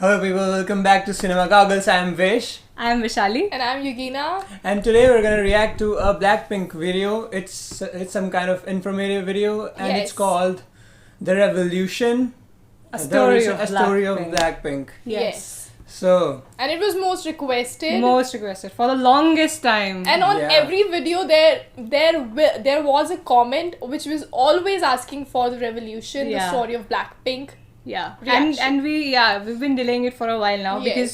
Hello people, welcome back to Cinema Goggles. I am Vish. I am Vishali. And I'm Yugina. And today we're going to react to a BlackPink video. It's some kind of informative video and Yes. it's called The Revolution. A story of BlackPink. Yes. So, And it was most requested. Most requested for the longest time. And on Yeah. every video there was a comment which was always asking for the revolution, the Yeah. story of BlackPink. and we've been delaying it for a while now because,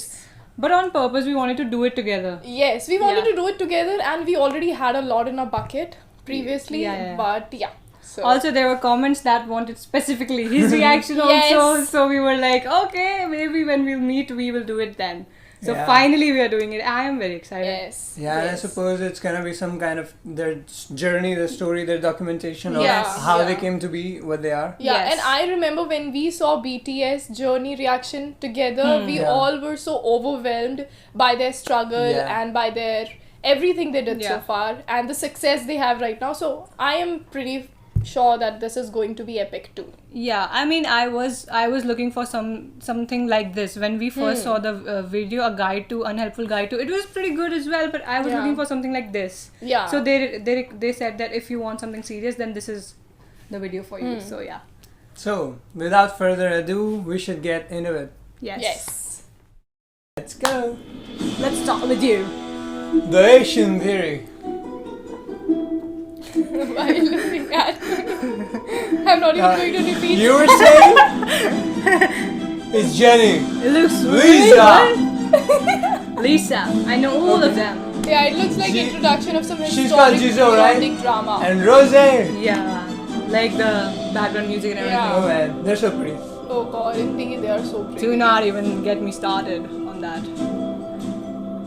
but on purpose we wanted to do it together. Yes, we wanted Yeah. to do it together and we already had a lot in our bucket previously. Yeah. But yeah. So Also, there were comments that wanted specifically his reaction Yes. also. So we were like, okay, maybe when we'll meet, we will do it then. So Yeah. finally, we are doing it. I am very excited. yes. yeah, and I yes. suppose it's going to be some kind of their journey, their story, their documentation of Yes. how Yeah. they came to be what they are. Yeah, Yes. and I remember when we saw BTS Journey reaction together, we Yeah. all were so overwhelmed by their struggle Yeah. and by their everything they did so Yeah. far and the success they have right now. So I am pretty sure that this is going to be epic too. Yeah, I mean, I was looking for something like this when we first saw the video, a guide to unhelpful guide to. It was pretty good as well, but I was Yeah. looking for something like this. Yeah. So they said that if you want something serious, then this is the video for you. So yeah. So, without further ado, we should get into it. Yes. Yes. Let's go. Let's start with you. The Asian Theory. Why are you looking at me? I'm not even going to repeat. You were saying it's Jenny. It looks Lisa. Lisa. I know all of them. Yeah, it looks like She- introduction of some she's called historic Jisoo, right? romantic drama. And Rose. Yeah, like the background music and everything. Yeah. Oh man, they're so pretty. Oh god, indeed they are so pretty. Do not even get me started on that.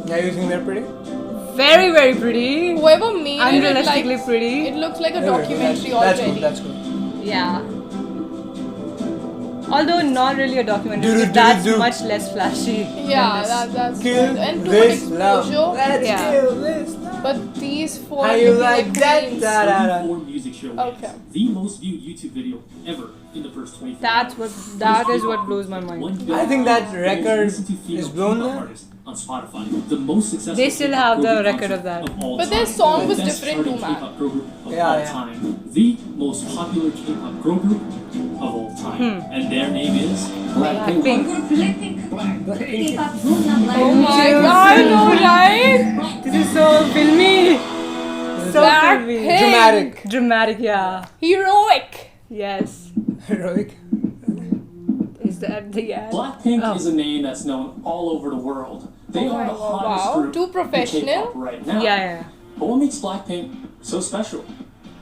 Yeah, you think they're pretty? Very, very pretty. Whoever made it, Unrealistically pretty. it looks like a There we go. documentary That's already. cool. That's cool. Yeah. Although not really a documentary, Do, because do, that's do. much less flashy. Yeah, than this. that's Kill good. And too this much love. exposure. Let's Yeah. kill this love. But these four How you looking like that? queens. Da, da, da. 34 music show Okay. wins. The most viewed YouTube video ever in the first 24 hours. That is what blows my mind. 1 billion I think that most record listened to female is blown K-pop there. artist on Spotify. The most successful They still K-pop have the girl group record of concert that. all But their time. song The was best different charting too, man. K-pop girl group of Yeah, all yeah. time. The most popular K-pop girl group of all time. And their name is BlackPink. Oh my god, I know, right? This is so filmy. So filmy. BlackPink. Dramatic. Dramatic, yeah. Heroic. Yes. Heroic. Is that the ad? BlackPink Oh. is a name that's known all over the world. They Oh are my the God, hottest wow. group Too in professional. K-pop right now. Yeah. But what makes BlackPink so special?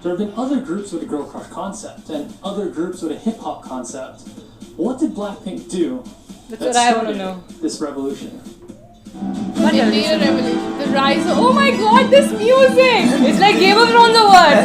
There have been other groups with a girl crush concept and other groups with a hip hop concept. What did BlackPink do That's that what I want to started know. this revolution? What Indeed, a else? revolution. The rise of. Oh my god, this music! It's like Game of Thrones award.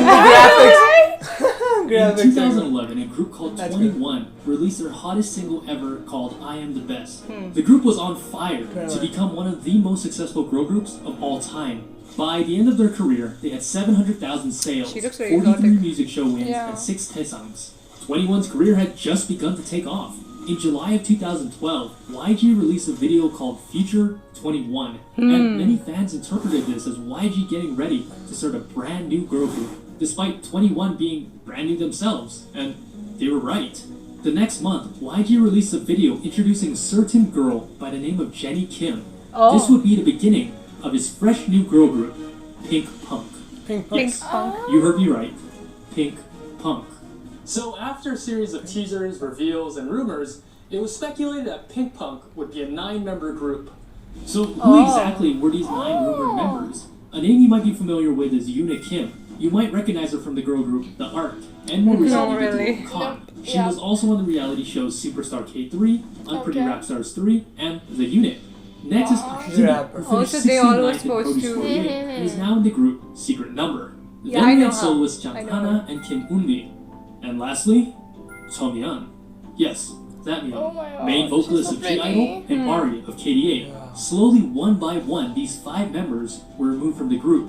In Graphics. 2011, a group called That's 21 released their hottest single ever called I Am the Best. The group was on fire to become one of the most successful girl groups of all time. By the end of their career, they had 700,000 sales, She looks very 43 exotic. music show wins, Yeah. and 6 Taesangs. 21's career had just begun to take off. In July of 2012, YG released a video called Future 21, and many fans interpreted this as YG getting ready to start a brand new girl group, despite 21 being brand new themselves, and they were right. The next month, YG released a video introducing a certain girl by the name of Jenny Kim. Oh. This would be the beginning of his fresh new girl group, Pink Punk. Pink Pink Yes. Punk. You heard me right. Pink Punk. So after a series of teasers, reveals, and rumors, it was speculated that Pink Punk would be a 9-member group. So who exactly were these 9 rumored members? A name you might be familiar with is Yoona Kim. You might recognize her from the girl group The Ark, and more recently the really. duo Con. Nope. She Yeah. was also on the reality shows Superstar K3, Unpretty Okay. Rap Stars 3, and The Unit. Next is The Kakina, rapper. who finished Also, they all were 69th in supposed Produce to- 48, and is now in the group Secret Number. Yeah, Then I we know had her. soloists I know Jangkana and Kim Eunbi. And lastly, Cheomyeon. Yes, that means Oh my God, main vocalist she's of so G Idol pretty. and Ari of KDA. Slowly, one by one, these 5 members were removed from the group.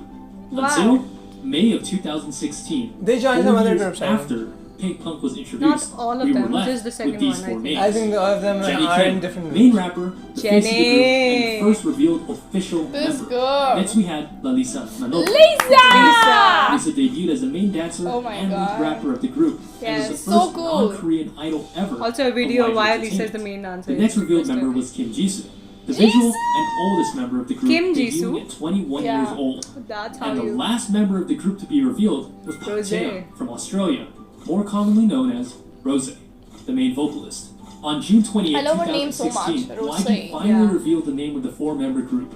Wow. Until May of 2016. They joined 4 some other years groups, I think. after Pink Punk was introduced, Not all of we were them, left just the second with these one, I four think. names. I think all of them Jenny are in Kim, different main rapper, the face of the group, and Jenny. the first revealed official This member. girl. Next we had Lalisa Manoto. Lisa! Lisa debuted as the main dancer Oh my and lead God. rapper of the group. Yes. And was the So first cool. non-Korean idol ever. Also a of video YG while Lisa is Entertainment. the main dancer. The next revealed member was Kim Jisoo, the visual and oldest member of the group, Kim debuting Jisoo? at 21 Yeah. years old. That's how And the you... last member of the group to be revealed was Rose. Park from Australia, more commonly known as Rose, the main vocalist. On June 28, I love her name so much, 2016, Rose. YG finally Yeah. revealed the name of the four-member group,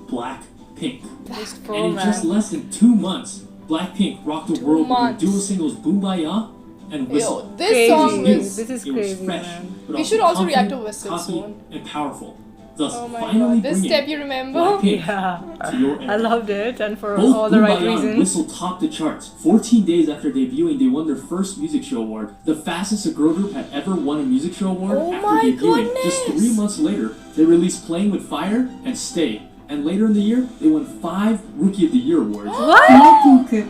BlackPink. Just And for in just man. less than 2 months, BlackPink rocked the world with months. their duo singles Boombaya and Whistle. Yo, this Crazy. song It was... This is it was crazy, fresh, man. but We should also react to confident, Whistle cocky, soon. and powerful. Thus, Oh my finally god, this bringing step you remember? BlackPink Yeah. to your era. I loved it, and for Both all the right Boombaya and reasons. Whistle topped the charts. 14 days after debuting, they won their first music show award, the fastest a girl group had ever won a music show award Oh after my debuting. Just goodness! 3 months later, they released Playing with Fire and Stay. And later in the year, they won 5 Rookie of the Year awards. BlackPink.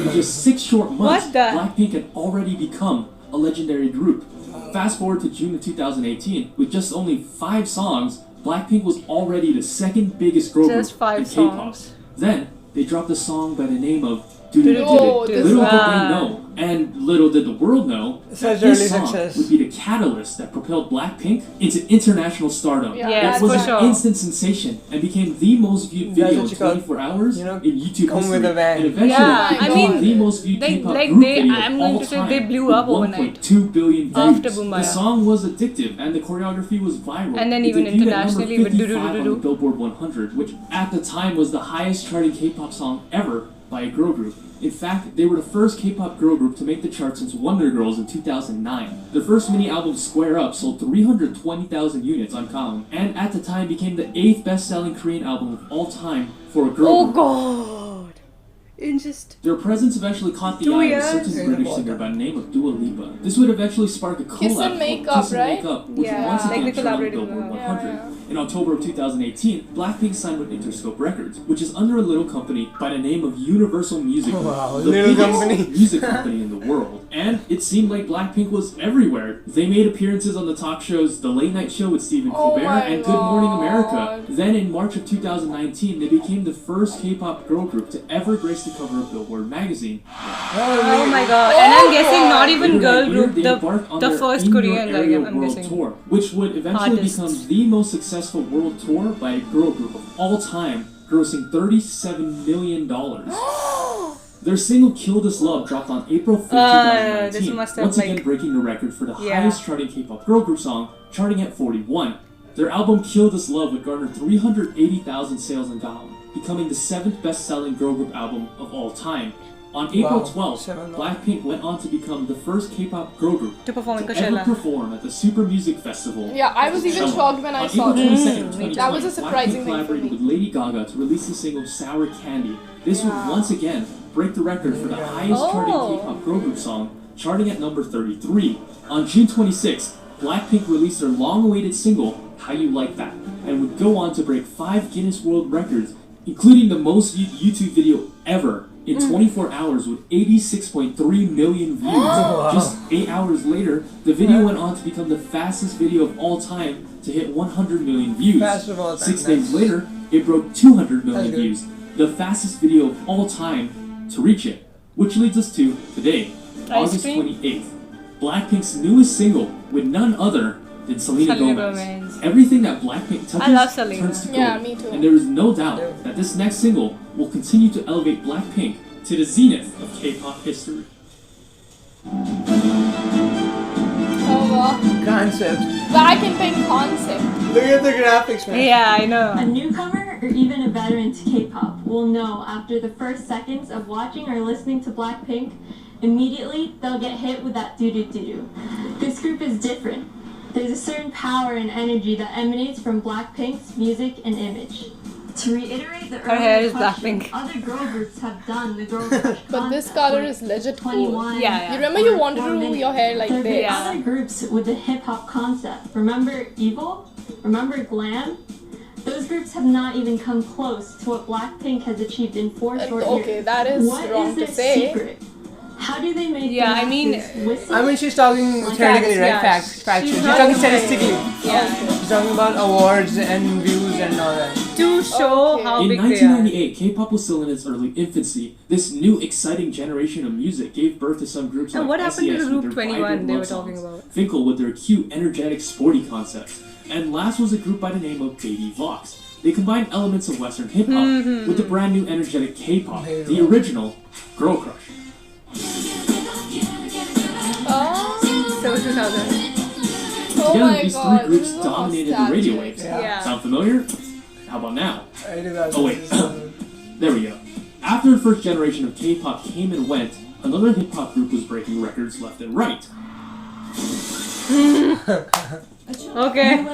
In just 6 short months, What the- BlackPink had already become a legendary group. Fast forward to June of 2018, with just only 5 songs, BlackPink was already the second biggest girl Just group 5 in K-pop. songs. Then they dropped a song by the name of Yo, Little this did they one. know, and little did the world know, Such that early this song success. would be the catalyst that propelled BlackPink into international stardom. Yeah, Yes, It was for an sure. instant sensation and became the most viewed That's video what in you call, 24 hours you know, in YouTube come history. with a bang. And eventually, Yeah, it I became mean, the most viewed they- K-pop like group they- video I'm of going all to say time, they blew with up overnight. 1.2 billion views. After Boombaya. The song was addictive and the choreography was viral. And then It even debuted at number internationally with 55 on the Do-Do-Do-Do-Do. Billboard 100, which at the time was the highest charting K-pop song ever by a girl group. In fact, they were the first K-pop girl group to make the chart since Wonder Girls in 2009. Their first mini album, Square Up, sold 320,000 units on Calm, and at the time became the 8th best-selling Korean album of all time for a girl Oh group. god. In just... Their presence eventually caught the 2 eye of a years? certain British singer by the name of Dua Lipa. This would eventually spark a collab Kiss and called Make Up, Kiss and right? Make Up, which Yeah, would once like again they chart on the collaborated Billboard with her. 100. Yeah. In October of 2018, BlackPink signed with Interscope Records, which is under a little company by the name of Universal Music Group, Wow, the little biggest company. music company in the world. And it seemed like BlackPink was everywhere. They made appearances on the talk shows The Late Night Show with Stephen Oh Colbert my and Good Morning America. God. Then in March of 2019, they became the first K-pop girl group to ever grace the cover of Billboard magazine. Oh my god. And I'm guessing not even Later girl that year, group, they embarked on the their first In Your Korean, like, Area I'm world guessing. tour, which would eventually Artists. become the most successful world tour by a girl group of all time, grossing $37 million. Their single Kill This Love dropped on April 5th, 2019, this must have, once again like- breaking the record for the Yeah. highest charting K-pop girl group song, charting at 41. Their album Kill This Love would garner 380,000 sales in Gaon, becoming the 7th best-selling girl group album of all time. On April Wow, 12th, 7. BlackPink went on to become the first K-pop girl group To perform in to ever Coachella. perform at the Super Music Festival. Yeah, I was even Coachella. shocked when I On saw April this. 22nd, me too. 2020, That was a surprising BlackPink thing for collaborated me. with Lady Gaga to release the single Sour Candy. This Yeah. would once again break the record for the Yeah. highest charting Oh. K-pop girl group song, charting at number 33. On June 26th, BlackPink released their long-awaited single, How You Like That, and would go on to break 5 Guinness World Records, including the most viewed YouTube video ever in 24 hours with 86.3 million views. Just 8 hours later, the video went on to become the fastest video of all time to hit 100 million views. Fast of all time, 6 days that's- later, it broke 200 million That's good. views, the fastest video of all time to reach it. Which leads us to today, Ice August cream? 28th, BlackPink's newest single with none other than Selena Selena Gomez. Gomez. Everything that BlackPink touches I love Selena. turns to gold. Yeah, me too. And there is no doubt that this next single will continue to elevate BlackPink to the zenith of K-pop history. Oh, wow. Concept. BlackPink concept. Look at the graphics, man. Yeah, I A know. newcomer or even a veteran to K-pop will know after the first seconds of watching or listening to BlackPink, immediately they'll get hit with that doo-doo-doo-doo. This group is different. There's a certain power and energy that emanates from BlackPink's music and image. To reiterate the Her hair earlier is question, Blackpink. other girl groups have done the girl crush But this concept, color like is legit cool. 21. Yeah. You remember you or wanted to 4 do Minutes. your hair like There have been this. Yeah. other groups with the hip hop concept. Remember Evil? Remember Glam? Those groups have not even come close to what BlackPink has achieved in 4 short years. Okay, that is What wrong is to their say. secret? How do they make Yeah, the I mean- masses whistle? I mean, she's talking theoretically, right? yeah. Factually. She's She's not talking comparing. statistically. Yeah. She's talking about awards and views and all that. To show Okay. how In big they are. 1998, K-pop was still in its early infancy. This new, exciting generation of music gave birth to some groups And like what happened to SES the with group their 21 vibrant they love were talking songs, about? Finkel with their cute, energetic, sporty concepts, and last was a group by the name of Baby Vox. They combined elements of Western hip-hop with the brand new energetic K-pop, the original Girl Crush. Oh, So 2000. oh Together, my these god. three groups this is dominated the radio nostalgic. waves. Yeah. Sound familiar? How about now? Oh wait. There we go. After the first generation of K-pop came and went, another hip-hop group was breaking records left and right. Okay.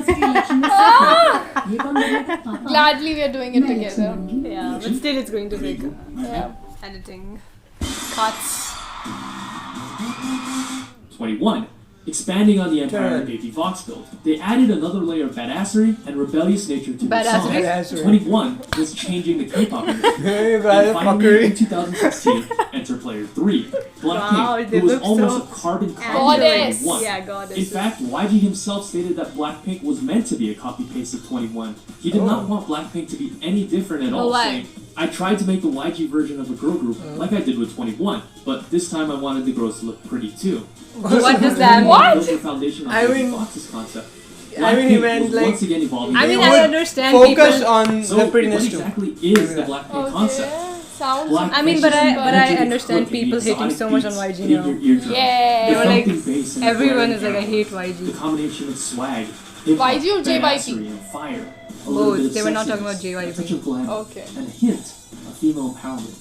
Gladly we are doing it together. Yeah, but still it's going to take Yeah. editing. Cuts. 21. Expanding on the empire Turn. that Baby Vox built, they added another layer of badassery and rebellious nature to their songs. Badassery? 21 was changing the K-pop industry. Hey, And guys, finally, in fuckery. 2016, enter player 3, BlackPink, Wow, they who was look almost so a carbon copy of Goddess. 21. Yeah, goddess. In fact, YG himself stated that BlackPink was meant to be a copy-paste of 21. He did not want BlackPink to be any different at all, why? saying, I tried to make the YG version of a girl group like I did with 21, but this time I wanted the girls to look pretty too. What does that mean? What? Built their foundation on I Baby mean- Vox's concept. I mean, he BlackPink meant, was like, once again evolving. I mean, their I would understand Focus people. on so the what prettiness too. exactly is the BlackPink concept? Okay. Sounds Black I mean, but I energetic understand hook and people the hating exotic so much on beats YG in now. your eardrum. Yeah. They The were like, thumping bass and the everyone blaring is like, I piano. hate The YG. combination of swag, hip-hop, YG or JYP? badassery, and fire. A little bit Both. of They were not talking about sexiness, a touch JYP. of glamour, Okay. and a hint of female empowerment.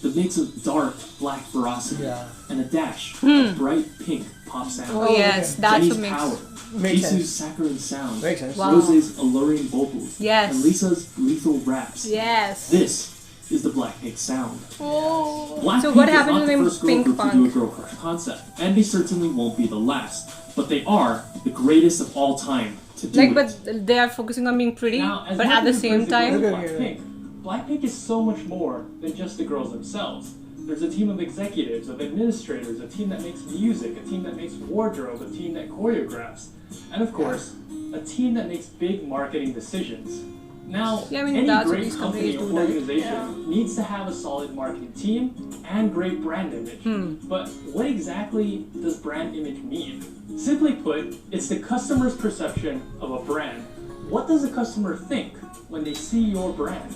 The mix of dark black ferocity Yeah. and a dash of bright pink pop sound. Oh yes, that's Jennie's what makes. power, Makes Jisoo's sense. saccharine sound, Makes sense. Wow. Rose's alluring vocals, Yes. and Lisa's lethal raps. Yes. This is the BlackPink sound. Oh. BlackPink So what is happened not to the them first girl Pink group to do a Punk? girl crush concept, and they certainly won't be the last. But they are the greatest of all time to do Like, it. but they are focusing on being pretty, Now, as but much at the as it same brings the time, girls Look at Blackpink, Blackpink is so much more than just the girls themselves. There's a team of executives, of administrators, a team that makes music, a team that makes wardrobe, a team that choreographs, and of course, a team that makes big marketing decisions. Now, Yeah, I mean, any that's what great these company companies or do, right? organization needs to have a solid marketing team and great brand image. But what exactly does brand image mean? Simply put, it's the customer's perception of a brand. What does a customer think when they see your brand?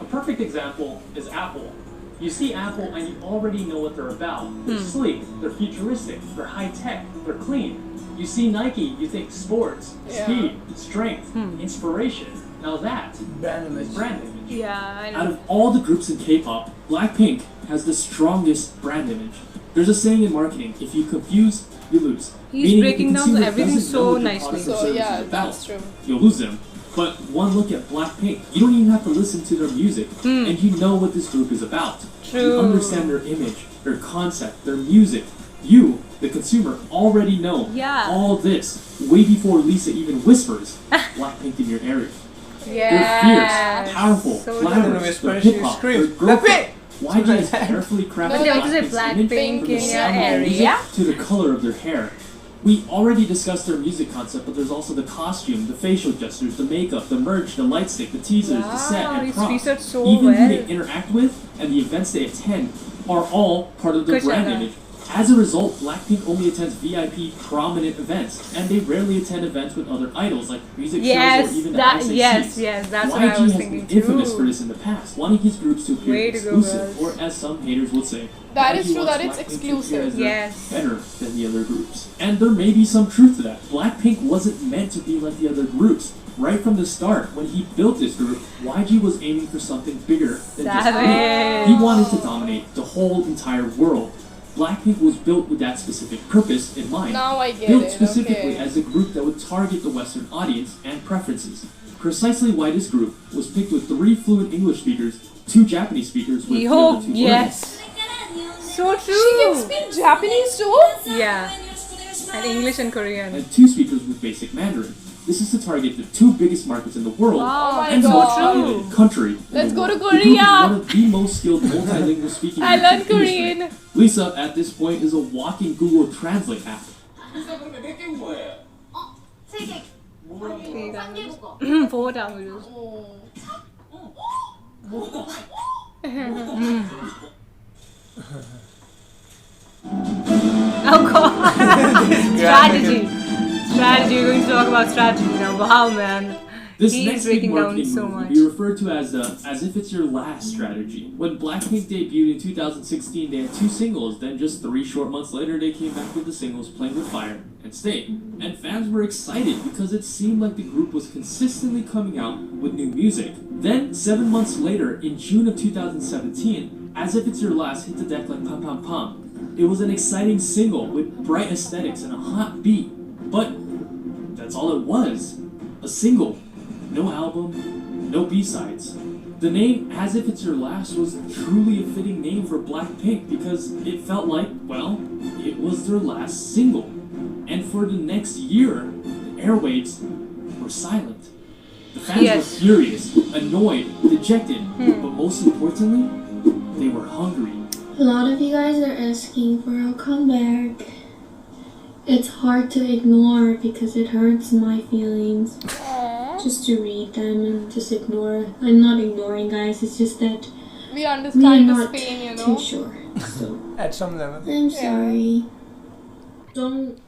A perfect example is Apple. You see Apple and you already know what they're about. They're sleek, they're futuristic, they're high-tech, they're clean. You see Nike, you think sports, Yeah. speed, strength, inspiration. Now that Brand is image. brand image. yeah, I Out know. of all the groups in K-pop, BlackPink has the strongest brand image. There's a saying in marketing, if you confuse, you lose. He's Meaning breaking if the down consumer everything doesn't know so what your nicely. product or So service yeah, is about, that's true. you'll lose them. But one look at BlackPink, you don't even have to listen to their music, and you know what this group is about. True. You understand their image, their concept, their music. You, the consumer, already know Yeah. all this way before Lisa even whispers BlackPink in your area. Yeah. They're fierce, powerful, So glamorous, whisper, they're she hip-hop, screams, they're girl BlackPink! pop. YG has carefully crafted No, they also say BlackPink's image BlackPink from the in your sound of their music area. to the color of their hair. We already discussed their music concept, but there's also the costume, the facial gestures, the makeup, the merch, the light stick, the teasers, the set, Wow, and he's props. researched so Even who they well. interact with and the events they attend are all part of their brand Coachella. image. As a result, BlackPink only attends VIP prominent events, and they rarely attend events with other idols like music Yes, shows or even that- the yes, yes, that's what I YG was has thinking been infamous too. for this in the past, wanting his groups to appear Way to go, exclusive, girls. or as some haters would say, That YG is true, wants that it's BlackPink to appear exclusive. as they're Yes. better than the other groups. And there may be some truth to that. BlackPink wasn't meant to be like the other groups. Right from the start, when he built this group, YG was aiming for something bigger than just Pink. Savage. He wanted to dominate the whole entire world. BlackPink was built with that specific purpose in mind. Now I get Built it. specifically Okay. as a group that would target the Western audience and preferences. Precisely why this group was picked with 3 fluent English speakers, 2 Japanese speakers with the Yo, other 2 learning. yes. So She can true. speak Japanese too? Yeah. And English and Korean. and 2 speakers with basic Mandarin. This is to target the two biggest markets in the world Wow, and the so most true. populated country. in Let's the go to world. The group is Korea. one of the most skilled multilingual speaking I groups learned in the industry. Korean. Lisa, at this point, is a walking Google Translate app. Four languages. Oh god. Strategy. We're going to talk about strategy now. Wow, man. This He next is big breaking down marketing so move will much. be referred to as if it's your last strategy. When BlackPink debuted in 2016, they had 2 singles. Then just 3 short months later, they came back with the singles Playing With Fire and Stay. And fans were excited because it seemed like the group was consistently coming out with new music. Then, 7 months later, in June of 2017, As If It's Your Last hit the deck like Pam Pam Pam. It was an exciting single with bright aesthetics and a hot beat. But that's all it was. A single. No album, no B-sides. The name As If It's Your Last was truly a fitting name for BlackPink because it felt like, well, it was their last single. And for the next year, the airwaves were silent. The fans Yes. were furious, annoyed, dejected, but most importantly, they were hungry. A lot of you guys are asking for a comeback. It's hard to ignore because it hurts my feelings. Just to read them and just ignore. I'm not ignoring, guys. It's just that We we're understand this not pain, you too know. sure. So At some level. I'm sorry. Don't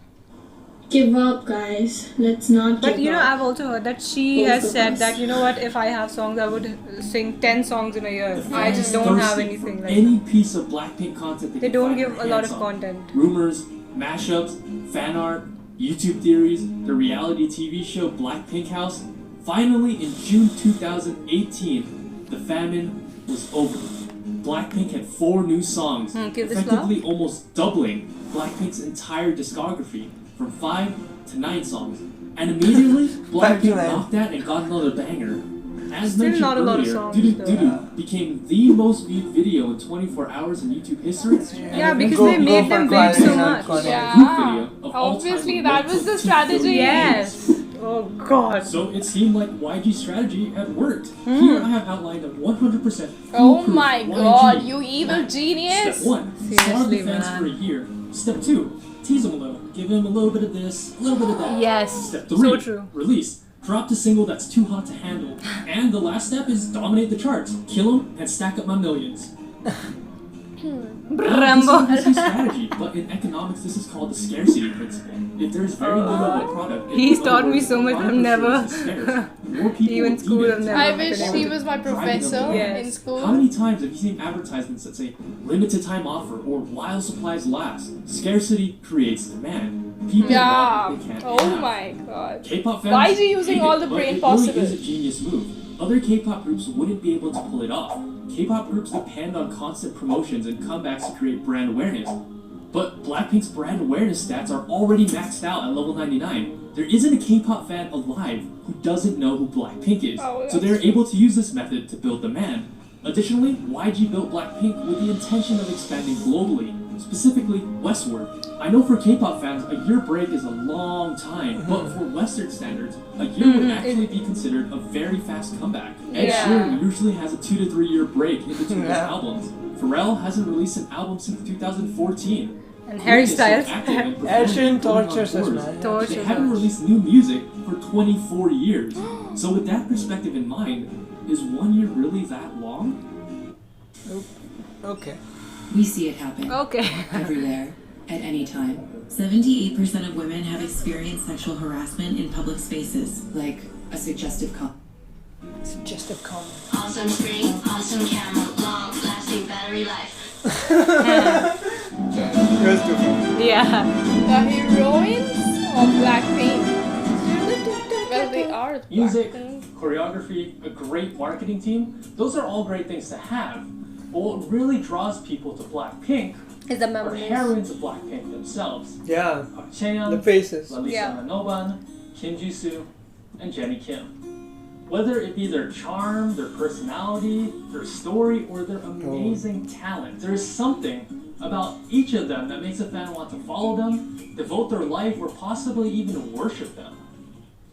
give up, guys. Let's not give But you know, up. I've also heard that she Both has of said us. that, you know what, if I have songs, I would sing 10 songs in a year. The I fans just don't have thirsty anything for like any that. piece of BlackPink content They can don't find give their a lot hands of on. content. Rumors, mashups, fan art, YouTube theories, the reality TV show BlackPink House. Finally, in June 2018, the famine was over. BlackPink had 4 new songs, Kill This effectively almost doubling BlackPink's entire discography from 5 to 9 songs. And immediately, 5 to BlackPink 9. knocked that and got another banger. As Still mentioned not a lot of earlier, songs, Doo though. Doo Doo Doo became the most viewed video in 24 hours in YouTube history. Yeah, and because Go- they go made for them big quality, so not much. quantity. Yeah. group video of all time Obviously, with that net was the 15 strategy. billion views. Yes. Oh god. So it seemed like YG's strategy had worked. Here I have outlined a 100% Oh foolproof my YG god, you evil plan. genius! Step 1, starve the Seriously, fans man. for a year. Step 2, tease them a little. Give him a little bit of this, a little bit of that. Yes. Step 3, So true. release. Drop the single that's too hot to handle. And the last step is dominate the charts. Kill them and stack up my millions. Rambo. This is a strategy, but in economics, this is called the scarcity principle. If there's very little of a product, He's in taught other me words, so much, product I've never- is scarce. More people Even will school, eat I've it. never I been wish able she to- was my Driving up professor demand. in Yes. school. How many times have you seen advertisements that say limited time offer or while supplies last? Scarcity creates demand. People Yeah. want what they can't Oh have. my god. K-pop fans Why is he using hate all it, the but brain it possible? really is a genius move. Other K-pop groups wouldn't be able to pull it off. K-pop groups depend on constant promotions and comebacks to create brand awareness. But BlackPink's brand awareness stats are already maxed out at level 99. There isn't a K-pop fan alive who doesn't know who BlackPink is, Oh, so they're able to use this method to build demand. Additionally, YG built BlackPink with the intention of expanding globally, specifically westward. I know for K-pop fans, a year break is a long time, but for Western standards, a year would actually be considered a very fast comeback. Ed Yeah. Sheeran usually has a 2 to 3 year break in between his Yeah. albums. Pharrell hasn't released an album since 2014. And Harry Pink is so Styles. active and Ed performing Sheeran and going on tortures us, tours. man. They Tortures haven't us. released new music for 24 years. So with that perspective in mind, is 1 year really that long? Okay. We see it happen Okay. everywhere, at any time. 78% of women have experienced sexual harassment in public spaces, like a suggestive comment. Suggestive comment. Awesome screen, awesome camera, long lasting battery life. It was too funny. Yeah. The heroines of BlackPink. Well, they are Music, BlackPink. choreography, a great marketing team, those are all great things to have. But what really draws people to BlackPink Is the are memories. heroines of BlackPink themselves. Yeah. Park Chaeyoung, The faces. Lalisa Yeah. Manoban, Kim Jisoo, and Jennie Kim. Whether it be their charm, their personality, their story, or their amazing talent, there is something about each of them that makes a fan want to follow them, devote their life, or possibly even worship them.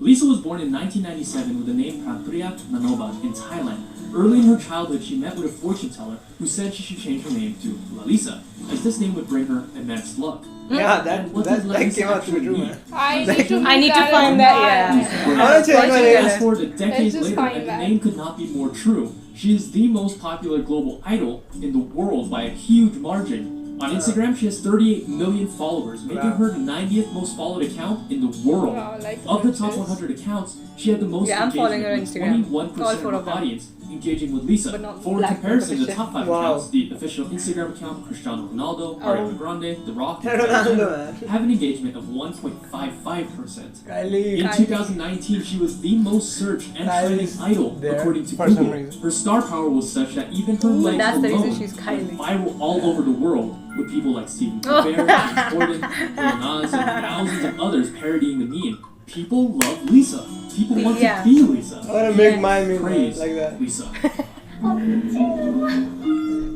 Lisa was born in 1997 with the name Prampriyak Nanoba in Thailand. Early in her childhood, she met with a fortune teller who said she should change her name to Lalisa, as this name would bring her immense luck. Yeah, And what that does like Lalisa came out to be actually true, mean? man. I need to, I need to find that. Yeah. I want to change my name. Fast forward a decade just later, find and the that. name could not be more true. She is the most popular global idol in the world by a huge margin. On Instagram, she has 38 million followers, making her the 90th most followed account in the world. Wow, like Of the top pictures. 100 accounts, she had the most Yeah, I'm following her engagement, with Instagram. All 21% four of of her them. audience engaging with Lisa. But not For BlackPink comparison, the official. top 5 Wow. accounts, the official Instagram account, Cristiano Ronaldo, Ariana Grande, The Rock, and Ronaldo, Jenner, man. have an engagement of 1.55%. Kylie. In 2019, she was the most searched and trending Kylie's idol there according to for some Google. reason. Her star power was such that even her legs that's the reason alone she's went Kylie. viral all over the world, with people like Stephen Colbert, James Corden, Lil Nas, and thousands of others parodying the meme. People love Lisa. People want Yeah. to be Lisa. I want to make my meme Praise like that. Lisa.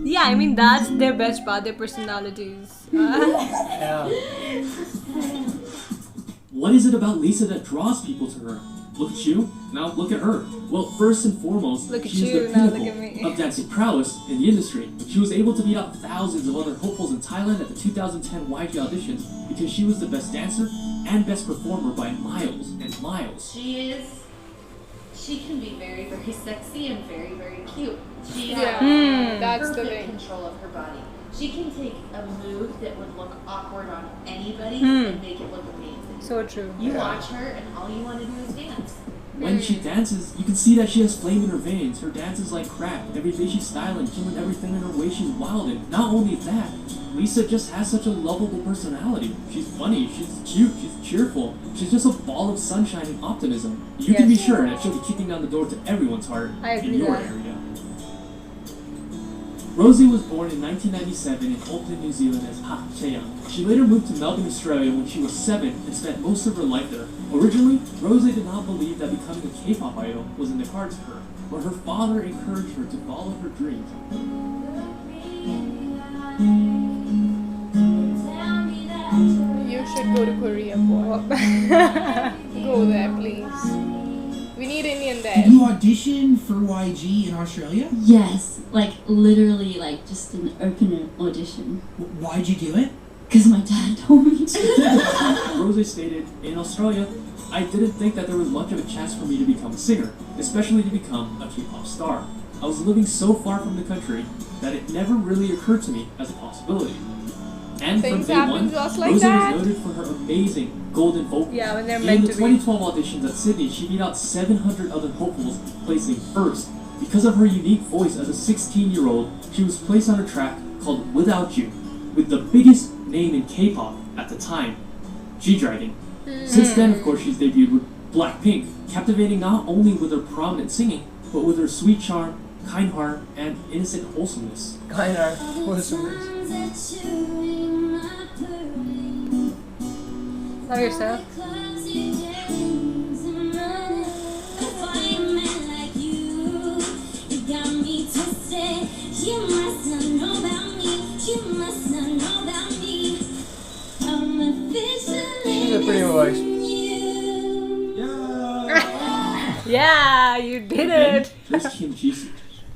Yeah, I mean that's their best part, their personalities. Yeah. What is it about Lisa that draws people to her? Look at you, now look at her. Well, first and foremost, Look at she is you, the now look pinnacle at me. of dancing prowess in the industry. She was able to beat out thousands of other hopefuls in Thailand at the 2010 YG auditions because she was the best dancer and best performer by miles and miles. She can be very, very sexy and very, very cute. She Yeah. has That's the perfect thing. control of her body. She can take a move that would look awkward on anybody and make it look amazing. So true. You watch her and all you want to do is dance. When she dances, you can see that she has flame in her veins. Her dance is like crack. Every day she's styling, killing everything in her way. She's wild, and not only that, Lisa just has such a lovable personality. She's funny, she's cute, she's cheerful. She's just a ball of sunshine and optimism. You can be Yes. sure that she'll be kicking down the door to everyone's heart I in agree your that. area. Rosie was born in 1997 in Auckland, New Zealand as Ha Cheong. She later moved to Melbourne, Australia when she was 7 and spent most of her life there. Originally, Rosie did not believe that becoming a K-pop idol was in the cards for her, but her father encouraged her to follow her dreams. You should go to Korea, boy. Go there, please. We need Indian there. Did you audition for YG in Australia? Yes, like literally, like just an open audition. Why'd you do it? Because my dad told me to. Rosie stated, "In Australia, I didn't think that there was much of a chance for me to become a singer, especially to become a K-pop star. I was living so far from the country that it never really occurred to me as a possibility." And Things from day happen one, just like Rosie that. was noted for her amazing golden vocals. Yeah, when they're In meant the to be. 2012 auditions at Sydney, she beat out 700 other hopefuls, placing first. Because of her unique voice as a 16-year-old, she was placed on a track called Without You, with the biggest name in K-pop at the time, G-Dragon. Since then, of course, she's debuted with BlackPink, captivating not only with her prominent singing, but with her sweet charm, kind heart, and innocent wholesomeness. Kind of wholesomeness. Love yourself. She's a pretty voice. Yeah, you did Then, it. there's Kim Jisoo.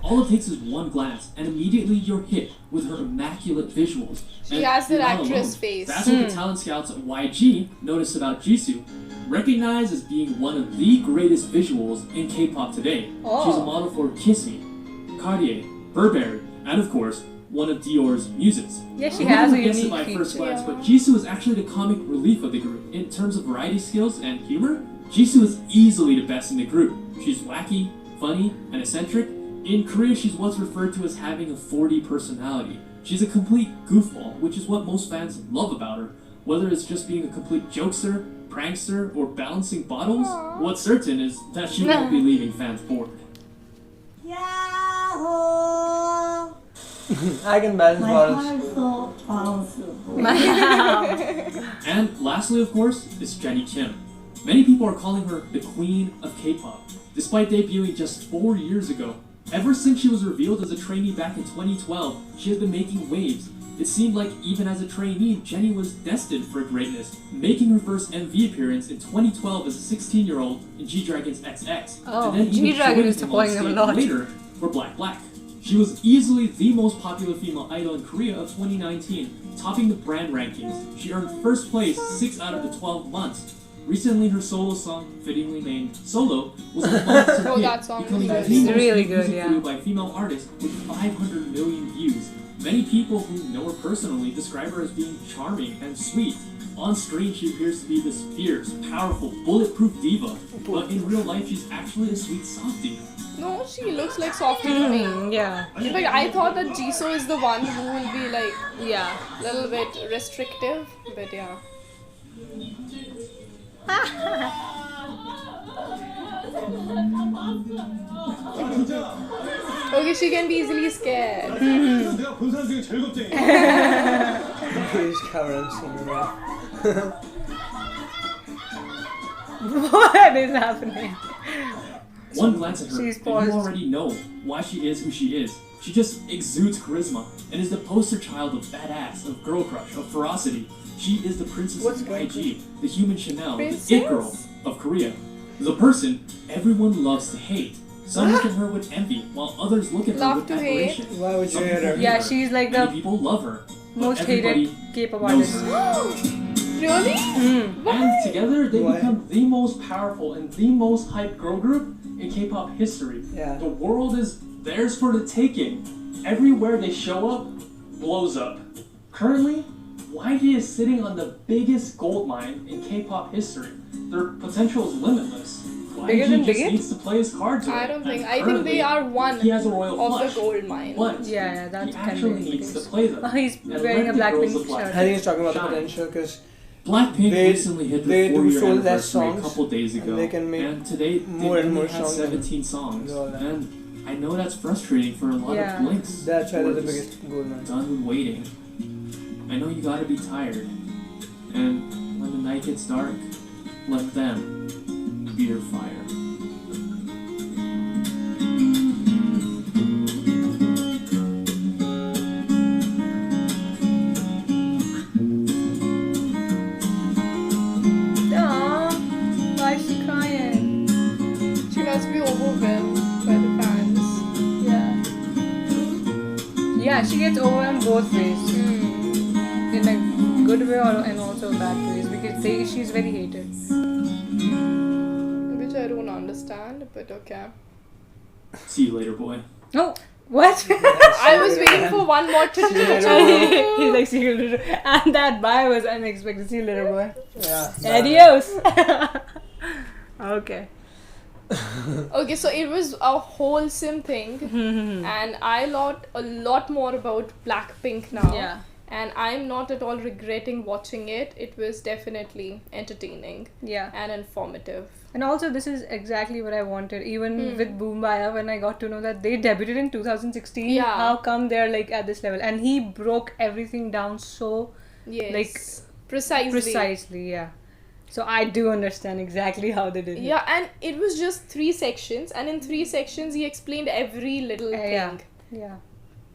All it takes is one glance, and immediately you're hit with her immaculate visuals. She And has that you're not actress alone. face. That's what the talent scouts at YG noticed about Jisoo. Recognized as being one of the greatest visuals in K-pop today. She's a model for Kissy, Cartier, Burberry, and of course, one of Dior's muses. Yeah, she Who has a would guess it unique by first feature. glance, but Jisoo is actually the comic relief of the group. In terms of variety skills and humor, Jisoo is easily the best in the group. She's wacky, funny, and eccentric. In Korea, she's what's referred to as having a 4D personality. She's a complete goofball, which is what most fans love about her. Whether it's just being a complete jokester, prankster, or balancing bottles, what's certain is that she won't be leaving fans bored. I can balance bottles. And lastly, of course, is Jennie Kim. Many people are calling her the queen of K-pop, despite debuting just 4 years ago. Ever since she was revealed as a trainee back in 2012, she has been making waves. It seemed like even as a trainee, Jennie was destined for greatness, making her first MV appearance in 2012 as a 16-year-old in G-Dragon's XX, Oh, and then even G-Dragon joined is him on supporting him a stage lot. later for BlackPink. She was easily the most popular female idol in Korea of 2019, topping the brand rankings. She earned first place 6 out of the 12 months. Recently, her solo song, fittingly named Solo, was a monster Oh, hit, that song becoming is the good. most Really viewed good, music yeah. video by female artists with 500 million views. Many people who know her personally describe her as being charming and sweet. On screen, she appears to be this fierce, powerful, bulletproof diva, but in real life, she's actually a sweet softie. No, she looks like Softie to me. Yeah. In fact, I thought that Jisoo is the one who will be like Yeah. a little bit restrictive, but yeah. Okay, she can be easily scared. Please cover him somewhere. What is happening? One glance at her, She's and you paused. already know why she is who she is. She just exudes charisma and is the poster child of badass, of girl crush, of ferocity. She is the princess What's of girl YG, the human Chanel, Princess? the it girl of Korea. The person everyone loves to hate. Some look at her with envy, while others look at her Love with to hate? admiration. Why would you Some hate people her? hate Yeah, her. she's like Many the people love her. but most everybody hated K-pop knows artist. her. Really? And together they Why? become the most powerful and the most hyped girl group in K-pop history. Yeah. The world is theirs for the taking. Everywhere they show up, blows up. Currently, YG is sitting on the biggest gold mine in K-pop history. Their potential is limitless. Bigger YG than just Biggie? needs to play his cards right. I don't think. And I think currently, they are one he has a royal of flush. the gold mine. But Yeah, that he can actually be the needs to case. play them. Oh, he's and wearing let a the girls BlackPink of Black shirt. I think he's talking about the shine. potential because BlackPink They- recently hit they their do 4-year so less anniversary a songs, couple days ago, and they can make and today more they and only more had songs 17 songs, and all that. and I know that's frustrating for a lot Yeah. of blinks. that's why who they're are the just biggest gold mine. done with waiting. I know you gotta be tired, and when the night gets dark, let them be your fire. Aww, why is she crying? She must be overwhelmed by the fans. Yeah. Yeah, she gets overwhelmed both ways. In a good way and also bad ways because she's very hated. Which I don't understand, but okay. See you later, boy. Oh, what? I was waiting for one more He's like, see you later. And that bye was unexpected. See you later, boy. Yeah. Adios. Okay. Okay, so it was a wholesome thing, and I learned a lot more about BlackPink now. Yeah. And I'm not at all regretting watching it. It was definitely entertaining Yeah. and informative. And also, this is exactly what I wanted. Even with Boom Baya, when I got to know that they debuted in 2016, Yeah. how come they're like at this level? And he broke everything down so Yes. Like, precisely. yeah. So I do understand exactly how they did it. Yeah, and it was just 3 sections, and in 3 sections he explained every little thing. Yeah. Yeah.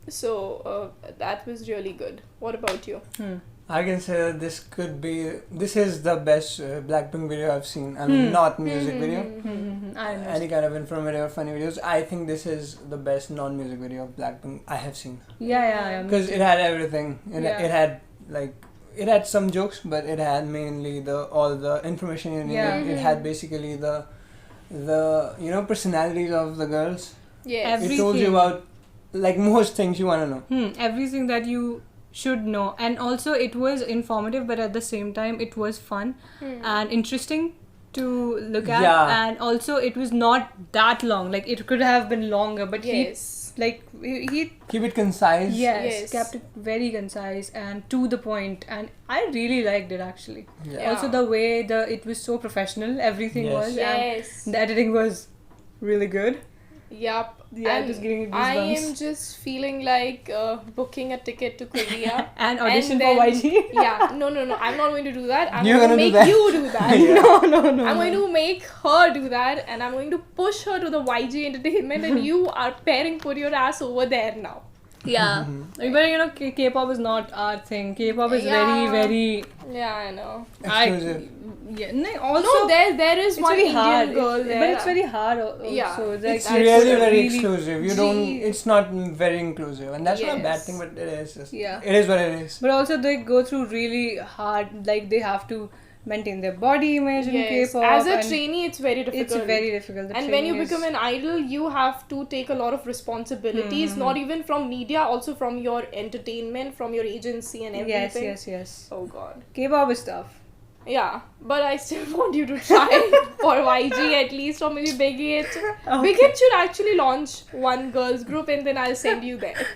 So that was really good. What about you? I can say that this is the best BlackPink video I've seen. I mean, not music video. I understand. Any kind of informative or funny videos. I think this is the best non-music video of BlackPink I have seen. Yeah. Because it had everything. Yeah. It had it had some jokes, but it had mainly all the information you needed. Yeah. It had basically the personalities of the girls. Yes. It told you Everything. about like most things you want to know. Everything that you should know. And also, it was informative, but at the same time, it was fun and interesting to look at. Yeah. And also, it was not that long. Like, it could have been longer, but Yes. he Keep it concise. Yes. kept it very concise and to the point, and I really liked it actually. Yeah. Also, the way it was so professional, everything Yes. was, Yes. and the editing was really good. Yup. Yeah, and it was giving me I goosebumps. am just feeling like booking a ticket to Korea. And audition then- for YG. Yeah, no. I'm not going to do that. I'm You're going to gonna do make that? you do that. No. I'm going to make her do that, and I'm going to push her to the YG Entertainment, and you are pairing put your ass over there now. Yeah. But you know, K-pop is not our thing. K-pop is Yeah. very Yeah, I know. Exclusive. also No, there is it's one very Indian hard. girl there. But it's very hard also. Yeah. It's like, It's I really put a very really- exclusive. You don't. It's not very inclusive, and that's not a bad Yes. thing. But it is. Just, Yeah. It is what it is. But also they go through really hard, like they have to maintain their body image in Yes. K-pop. As a and trainee, it's very difficult. it's very difficult. The And when you training become is- an idol, you have to take a lot of responsibilities, not even from media, also from your entertainment, from your agency and everything. Yes. Oh god. K-pop is tough. Yeah, but I still want you to try for YG at least, or maybe Big Hit. Okay. Big Hit should actually launch one girls group, and then I'll send you there.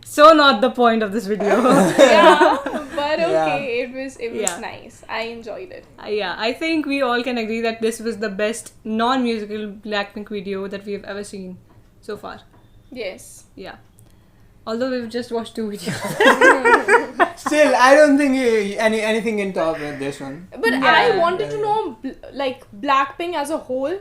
So not the point of this video. Yeah, but okay, Yeah. it was Yeah. nice. I enjoyed it. Yeah, I think we all can agree that this was the best non-musical Blackpink video that we have ever seen so far. Yes. Yeah. Although we've just watched 2 videos. Still, I don't think anything can top with this one. But Yeah. I wanted to know like Blackpink as a whole,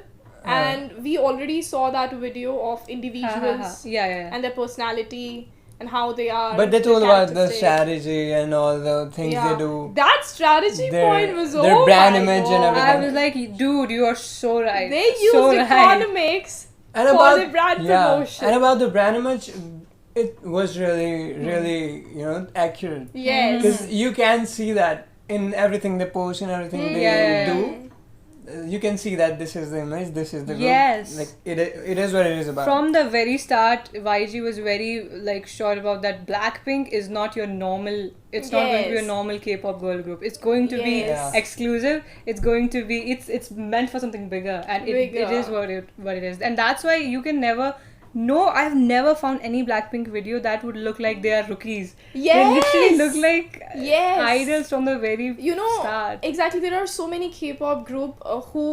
and we already saw that video of individuals Yeah. and their personality and how they are. But they their told about the characteristics. strategy and all the things Yeah. they do. That strategy Their- point was their brand my image and God. everything. I was like, dude, you are so right. They used so right. economics And for about the brand yeah, promotion. and about the brand image, it was really accurate. Yes. Because you can see that in everything they post and everything they Yeah. do. You can see that this is the image, this is the group. Yes. Like it is what it is about. From the very start, YG was very like sure about that Blackpink is not your normal. It's not going to be a Yes. normal K-pop girl group. It's going to be Yes. exclusive. It's going to be it's meant for something bigger, and it is what it is. And that's why you can never. No, I've never found any Blackpink video that would look like they are rookies. Yes. They literally look like Yes. idols from the very You know, start. exactly. There are so many K-pop group who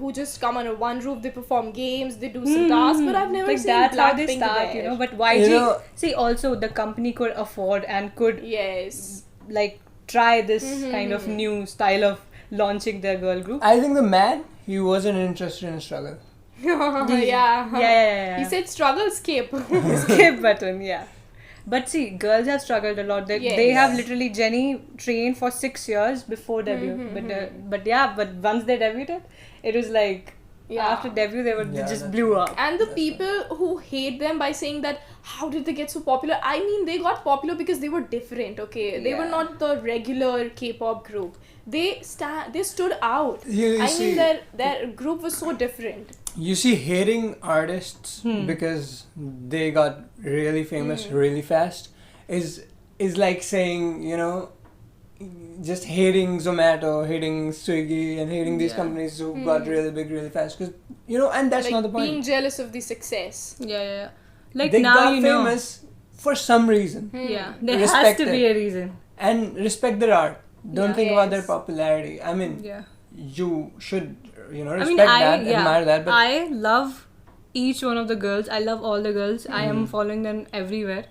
who just come under one roof. They perform games, they do some tasks, but I've never like seen that's how they Blackpink start, there. But YG, You know- see, also the company could afford and could Yes. like try this kind of new style of launching their girl group. I think the man, he wasn't interested in struggle. Yeah. He said struggle skip. Skip button, yeah. But see, girls have struggled a lot. They have literally Jennie trained for 6 years before debut. But once they debuted, it was like after debut they just blew up. And the people who hate them by saying that how did they get so popular? I mean, they got popular because they were different. Okay, they were not the regular K-pop group. They stood out. You I see- mean, their group was so different. You see, hating artists because they got really famous really fast is like saying, just hating Zomato, hating Swiggy, and hating these companies who got really big really fast. Because and that's Like not the point. being jealous of the success. Yeah. Like They now got you know. famous for some reason. Yeah, there Respect has to be it. a reason. And respect their art. Don't think about their Yes. popularity. I mean, Yeah. you should, respect I mean, admire that. But I love each one of the girls. I love all the girls. I am following them everywhere,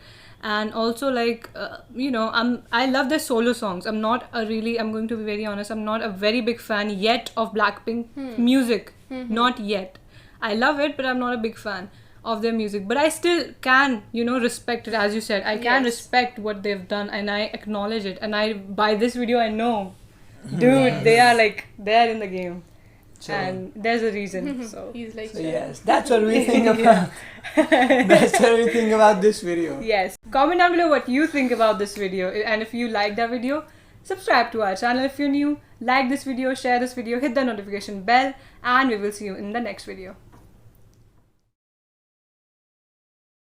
and also like I love their solo songs. I'm going to be very honest. I'm not a very big fan yet of Blackpink music. Not yet. I love it, but I'm not a big fan of their music. But I still can, respect it. As you said, I can respect what they've done, and I acknowledge it. And by this video, I know, dude, they're in the game. So- And there's a reason. So He's like, So yes, that's what we think about. That's what we think about this video. yes, comment down below what you think about this video, and if you like that video, subscribe to our channel if you're new, like this video, share this video, hit the notification bell, and we will see you in the next video.